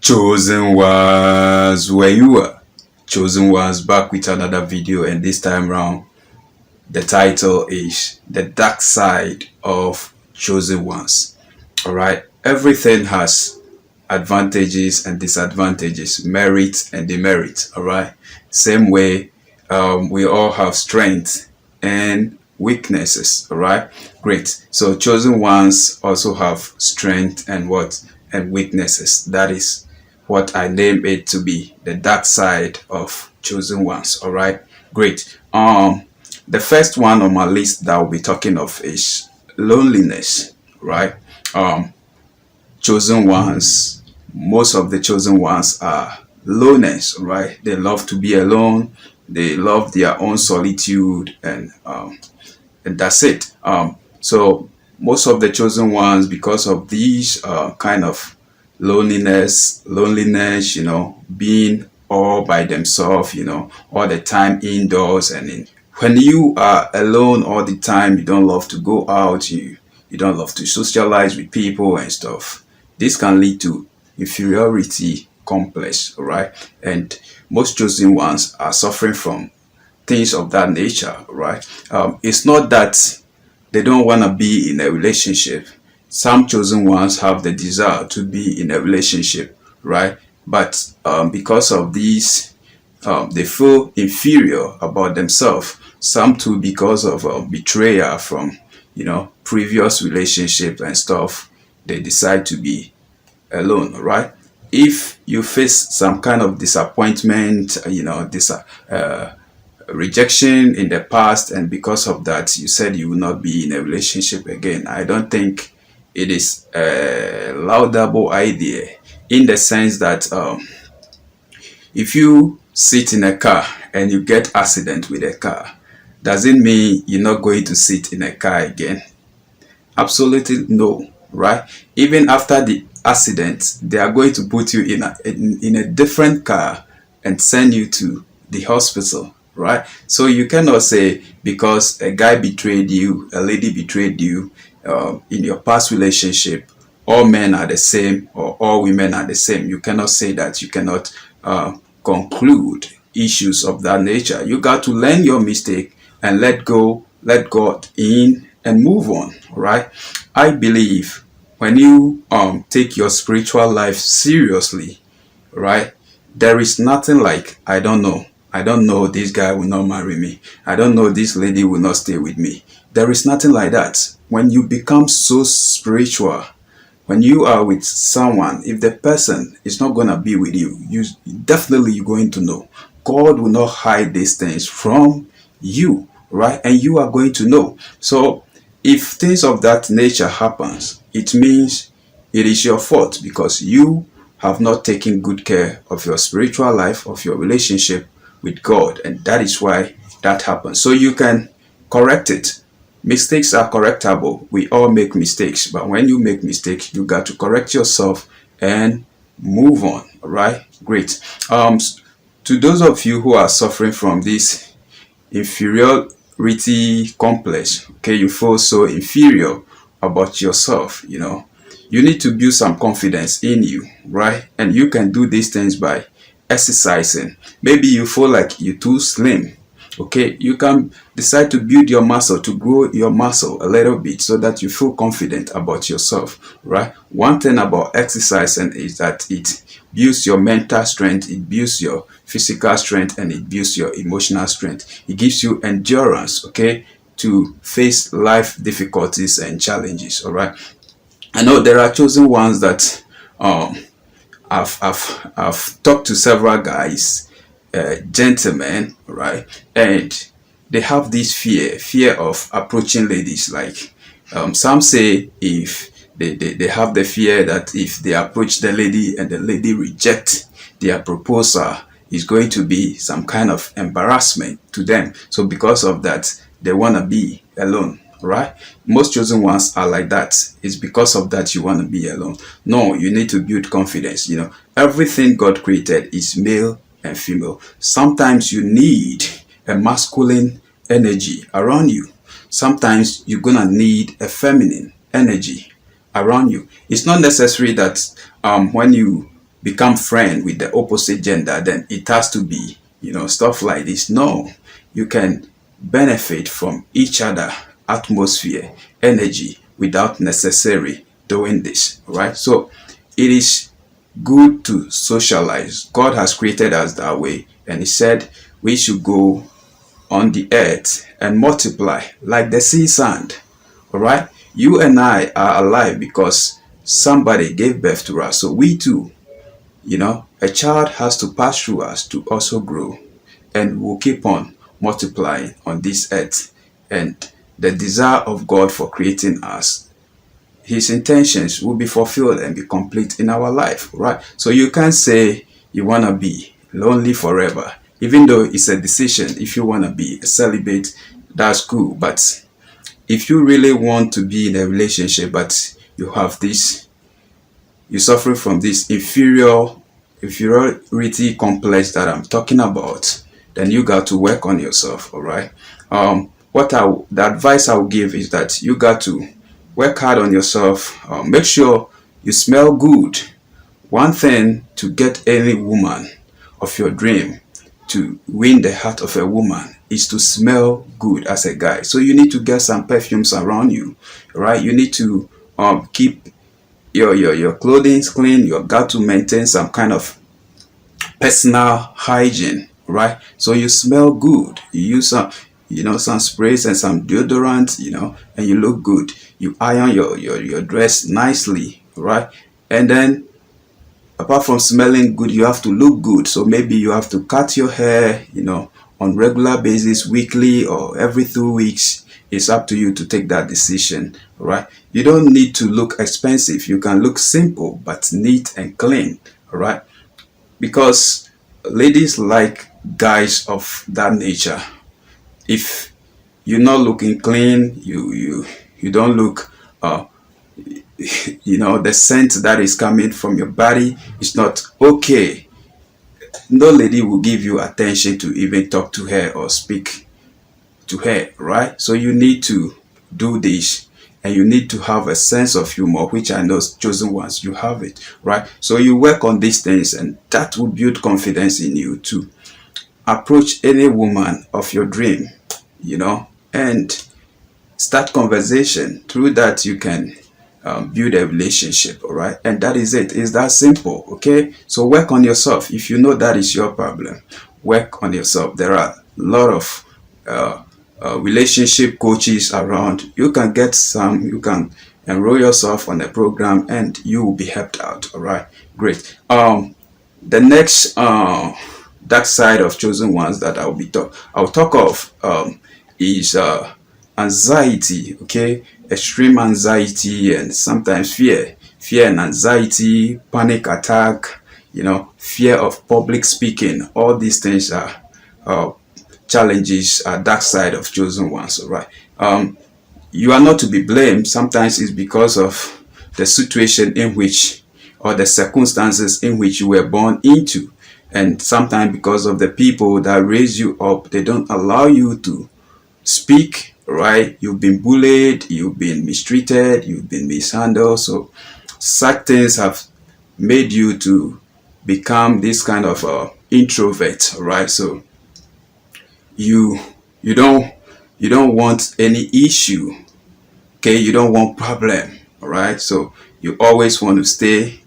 Chosen was where you were. Chosen was back with another video, and this time round, the title is The Dark Side of Chosen Ones. Alright, everything has advantages and disadvantages, merit and demerit. Alright, same way, we all have strengths and weaknesses. Alright, great. So chosen ones also have strength and what? And weaknesses. That is what I name it to be, the dark side of chosen ones. All right, great. The first one on my list that I'll be talking of is loneliness. Right. Chosen ones, most of the chosen ones are loners. Right, they love to be alone. They love their own solitude, and that's it. So most of the chosen ones, because of these kind of loneliness, being all by themselves, all the time indoors when you are alone all the time, you don't love to go out, you don't love to socialize with people and stuff. This can lead to inferiority complex, all right? And most chosen ones are suffering from things of that nature, right? It's not that they don't want to be in a relationship. Some chosen ones have the desire to be in a relationship, right? But because of these, they feel inferior about themselves. Some too because of betrayal from, previous relationship and stuff. They decide to be alone, right? If you face some kind of disappointment, rejection in the past, and because of that you said you will not be in a relationship again, I don't think it is a laudable idea, in the sense that if you sit in a car and you get accident with a car, does it mean you're not going to sit in a car again? Absolutely no, right? Even after the accident, they are going to put you in a different car and send you to the hospital, right? So you cannot say because a guy betrayed you, a lady betrayed you in your past relationship, all men are the same or all women are the same. You cannot say that. You cannot conclude issues of that nature. You got to learn your mistake and let go, let God in, and move on. Right? I believe when you take your spiritual life seriously, right, there is nothing like I don't know this guy will not marry me, I don't know this lady will not stay with me. There is nothing like that. When you become so spiritual, when you are with someone, if the person is not going to be with you, you definitely you're going to know. God will not hide these things from you, right? And you are going to know. So if things of that nature happens, it means it is your fault because you have not taken good care of your spiritual life, of your relationship with God, and that is why that happens. So you can correct it. Mistakes are correctable. We all make mistakes, but when you make mistakes, you got to correct yourself and move on. All right, great. To those of you who are suffering from this inferiority complex, okay, you feel so inferior about yourself, you need to build some confidence in you, right? And you can do these things by exercising. Maybe you feel like you're too slim, okay, you can decide to build your muscle, to grow your muscle a little bit so that you feel confident about yourself, right? One thing about exercising is that it builds your mental strength, it builds your physical strength, and it builds your emotional strength. It gives you endurance, okay, to face life difficulties and challenges. All right, I know there are chosen ones that I've talked to several guys, gentlemen, right? And they have this fear of approaching ladies. Like some say, if they have the fear that if they approach the lady and the lady reject their proposal, is going to be some kind of embarrassment to them. So because of that, they want to be alone, right? Most chosen ones are like that. It's because of that you want to be alone. No, you need to build confidence. Everything God created is male and female. Sometimes you need a masculine energy around you. Sometimes you're gonna need a feminine energy around you. It's not necessary that when you become friend with the opposite gender, then it has to be, stuff like this. No, you can benefit from each other atmosphere, energy without necessarily doing this, right? So it is good to socialize. God has created us that way, and He said we should go on the earth and multiply like the sea sand. All right, you and I are alive because somebody gave birth to us. So we too, a child has to pass through us to also grow, and we'll keep on multiplying on this earth. And the desire of God for creating us, His intentions will be fulfilled and be complete in our life, right? So you can't say you want to be lonely forever, even though it's a decision. If you want to be a celibate, that's cool. But if you really want to be in a relationship, but you have this, you suffer from this inferiority complex that I'm talking about, then you got to work on yourself, all right? The advice I will give is that you got to work hard on yourself. Make sure you smell good. One thing to get any woman of your dream, to win the heart of a woman, is to smell good as a guy. So you need to get some perfumes around you, right? You need to keep your clothing clean. You got to maintain some kind of personal hygiene, right? So you smell good. You use some sprays and some deodorant, and you look good. You iron your dress nicely, right? And then apart from smelling good, you have to look good. So maybe you have to cut your hair, on regular basis, weekly or every 2 weeks. It's up to you to take that decision, right? You don't need to look expensive. You can look simple but neat and clean, right? Because ladies like guys of that nature. If you're not looking clean, you don't look the scent that is coming from your body is not okay. No lady will give you attention to even talk to her or speak to her, right? So you need to do this, and you need to have a sense of humor, which I know chosen ones, you have it, right? So you work on these things, and that will build confidence in you to approach any woman of your dream, and start conversation. Through that, you can build a relationship, all right? And that is it. It's that simple, okay? So work on yourself. If you know that is your problem, work on yourself. There are a lot of relationship coaches around. You can get some. You can enroll yourself on a program, and you will be helped out, all right? Great. The next dark side of chosen ones that I'll talk of is anxiety, okay? Extreme anxiety and sometimes fear and anxiety, panic attack, fear of public speaking. All these things are challenges, are dark side of chosen ones, all right? You are not to be blamed. Sometimes it's because of the situation in which, or the circumstances in which you were born into, and sometimes because of the people that raise you up. They don't allow you to speak, right? You've been bullied, you've been mistreated, you've been mishandled. So such things have made you to become this kind of introvert, right? So you you don't you don't want any issue, okay? You don't want problem, all right? So you always want to stay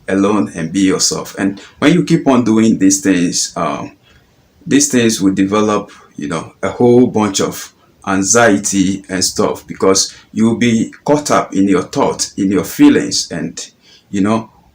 alone and be yourself. And when you keep on doing these things will develop, a whole bunch of anxiety and stuff, because you will be caught up in your thoughts, in your feelings, and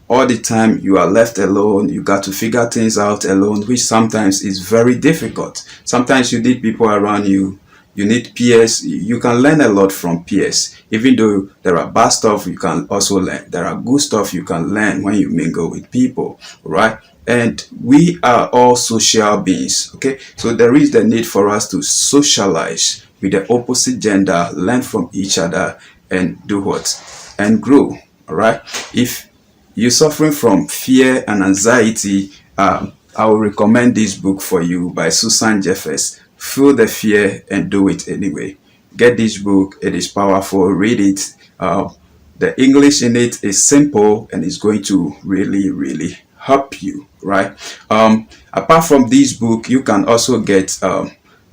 all the time you are left alone. You got to figure things out alone, which sometimes is very difficult. Sometimes you need people around you. You need peers. You can learn a lot from peers. Even though there are bad stuff, you can also learn. There are good stuff you can learn when you mingle with people, right? And we are all social beings, okay? So there is the need for us to socialize with the opposite gender, learn from each other, and do what? And grow, all right? If you're suffering from fear and anxiety, I will recommend this book for you by Susan Jeffers. Feel the fear and do it anyway. Get this book. It is powerful. Read it. The English in it is simple, and it's going to really, really help you, right? Apart from this book, you can also get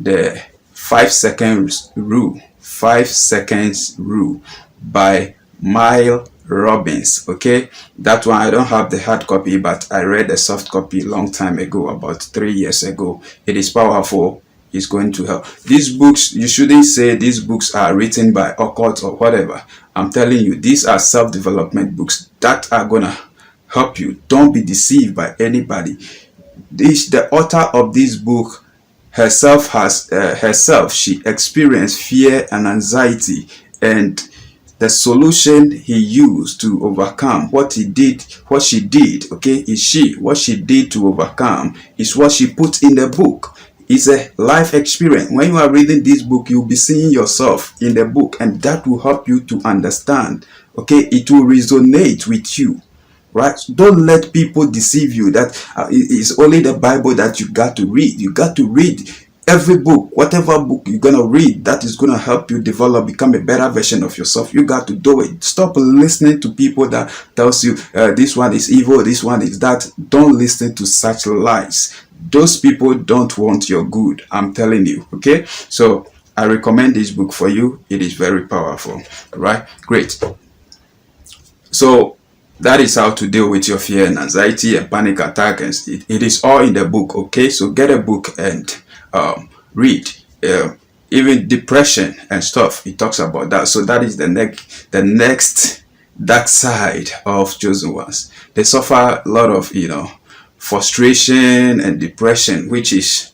the 5 seconds rule, 5 seconds rule by Mile Robbins. Okay, that one I don't have the hard copy, but I read a soft copy long time ago, about 3 years ago. It is powerful. It's going to help. These books, you shouldn't say these books are written by occult or whatever. I'm telling you, these are self-development books that are gonna help you. Don't be deceived by anybody. The author of this book herself, she experienced fear and anxiety, and the solution he used to overcome what she did, okay, is what she did to overcome is what she put in the book. It's a life experience. When you are reading this book, you'll be seeing yourself in the book, and that will help you to understand. Okay, it will resonate with you, right? Don't let people deceive you that it's only the Bible that you got to read. You got to read every book. Whatever book you're gonna read that is gonna help you develop, become a better version of yourself, you got to do it. Stop listening to people that tells you this one is evil, this one is that. Don't listen to such lies. Those people don't want your good, I'm telling you. Okay, so I recommend this book for you. It is very powerful. Right, great. So that is how to deal with your fear and anxiety and panic attack, and it is all in the book. Okay, so get a book and read. Even depression and stuff, it talks about that. So that is the next dark side of chosen ones. They suffer a lot of frustration and depression, which is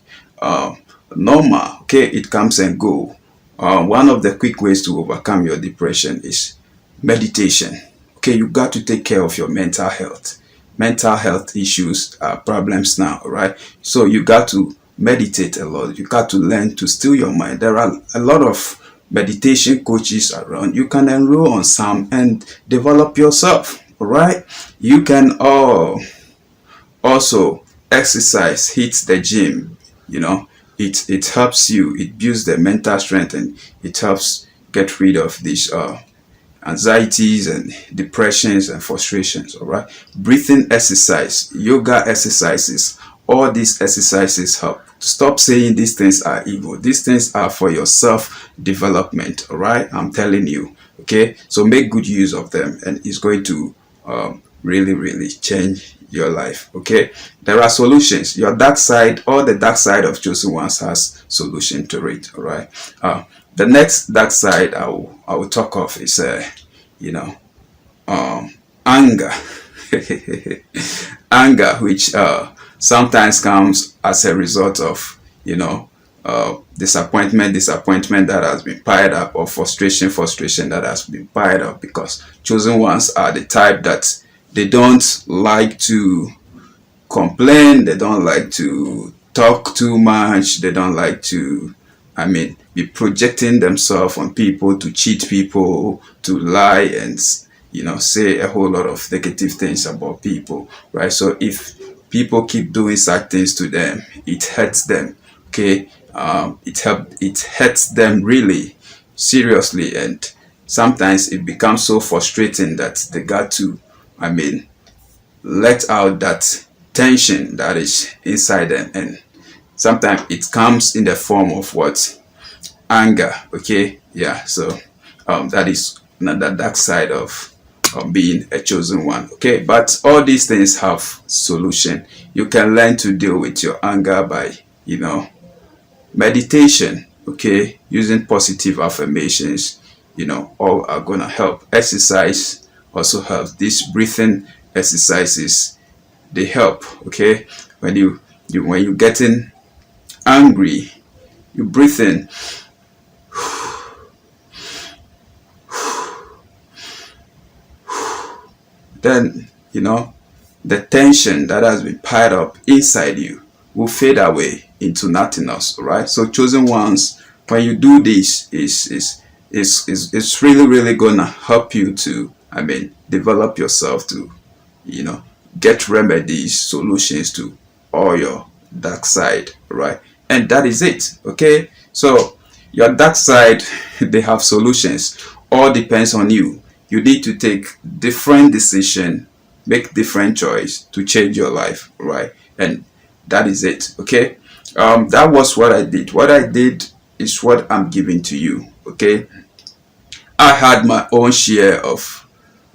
normal. Okay, it comes and go. One of the quick ways to overcome your depression is meditation. Okay, you got to take care of your mental health. Mental health issues are problems now, right? So you got to meditate a lot. You got to learn to still your mind. There are a lot of meditation coaches around. You can enroll on some and develop yourself, right? You can also exercise, hit the gym. It helps you. It builds the mental strength, and it helps get rid of these anxieties and depressions and frustrations. All right, breathing exercise, yoga exercises, all these exercises help. Stop saying these things are evil. These things are for your self development. All right, I'm telling you. Okay, so make good use of them, and it's going to really change your life. Okay, there are solutions. Your dark side, or the dark side of chosen ones, has solution to it. All right. The next dark side I will talk of is anger. Anger, which sometimes comes as a result of disappointment that has been piled up, or frustration that has been piled up, because chosen ones are the type that they don't like to complain, they don't like to talk too much, they don't like to be projecting themselves on people, to cheat people, to lie, and say a whole lot of negative things about people, right? So if people keep doing such things to them, it hurts them. Okay, it hurts them really seriously, and sometimes it becomes so frustrating that they got to let out that tension that is inside them, and sometimes it comes in the form of what? Anger. Okay, yeah. So that is another dark side of being a chosen one. Okay, but all these things have solution. You can learn to deal with your anger by meditation. Okay, using positive affirmations, all are gonna help. Exercise also helps. These breathing exercises, they help. Okay, when you getting angry, you breathe in, then the tension that has been piled up inside you will fade away into nothingness. Right? So chosen ones, when you do this, is really gonna help you to develop yourself to get remedies, solutions to all your dark side, right? And that is it. Okay, so your dark side, they have solutions. All depends on you. You need to take different decision make different choice to change your life, right? And that is it. Okay. That was what I did. What I did is what I'm giving to you. Okay. I had my own share of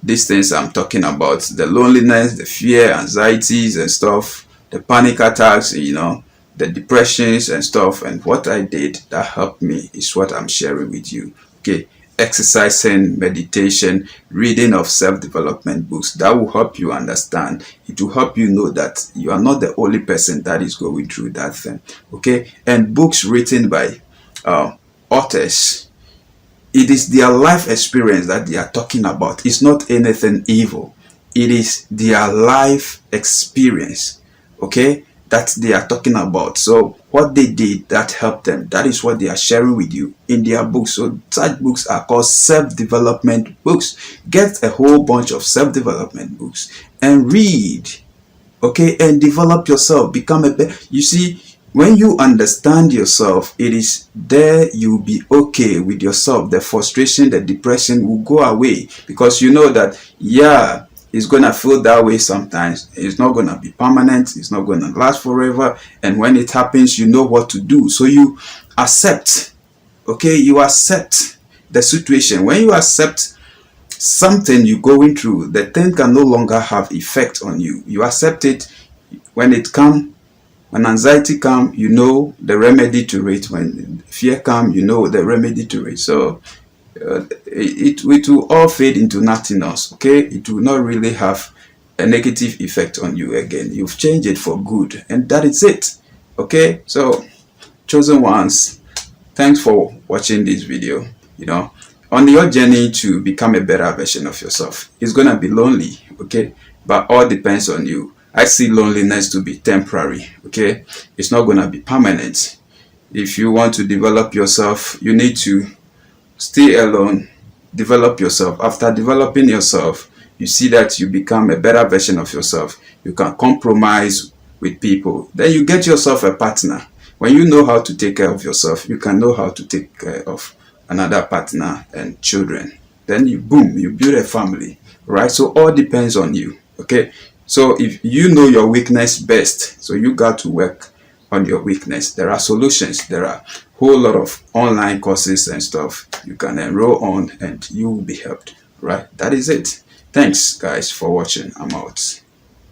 these things I'm talking about: the loneliness, the fear, anxieties and stuff, the panic attacks, the depressions and stuff. And what I did that helped me is what I'm sharing with you. Okay. Exercising, meditation, reading of self-development books, that will help you understand. It will help you know that you are not the only person that is going through that thing. Okay. And books written by authors, it is their life experience that they are talking about. It's not anything evil. It is their life experience, okay, that they are talking about. So what they did that helped them, that is what they are sharing with you in their books. So such books are called self-development books. Get a whole bunch of self-development books and read, okay, and develop yourself, become a better. You see, when you understand yourself, it is there you'll be okay with yourself. The frustration, the depression will go away, because you know that, yeah, it's gonna feel that way sometimes. It's not gonna be permanent, it's not gonna last forever. And when it happens, you know what to do. So you accept, okay, you accept the situation. When you accept something you're going through, the thing can no longer have effect on you. You accept it. When it comes, when anxiety comes, you know the remedy to it. When fear comes, you know the remedy to it. So it will all fade into nothingness. Okay, it will not really have a negative effect on you again. You've changed it for good, and that is it. Okay, so chosen ones, thanks for watching this video. On your journey to become a better version of yourself, it's gonna be lonely, okay, but all depends on you. I see loneliness to be temporary, okay. It's not gonna be permanent. If you want to develop yourself, you need to stay alone, develop yourself. After developing yourself, you see that you become a better version of yourself. You can compromise with people. Then you get yourself a partner. When you know how to take care of yourself, you can know how to take care of another partner and children. Then you build a family, right? So all depends on you, okay? So if you know your weakness best, so you got to work on your weakness. There are solutions. There are a whole lot of online courses and stuff you can enroll on, and you will be helped, right? That is it. Thanks guys for watching. I'm out.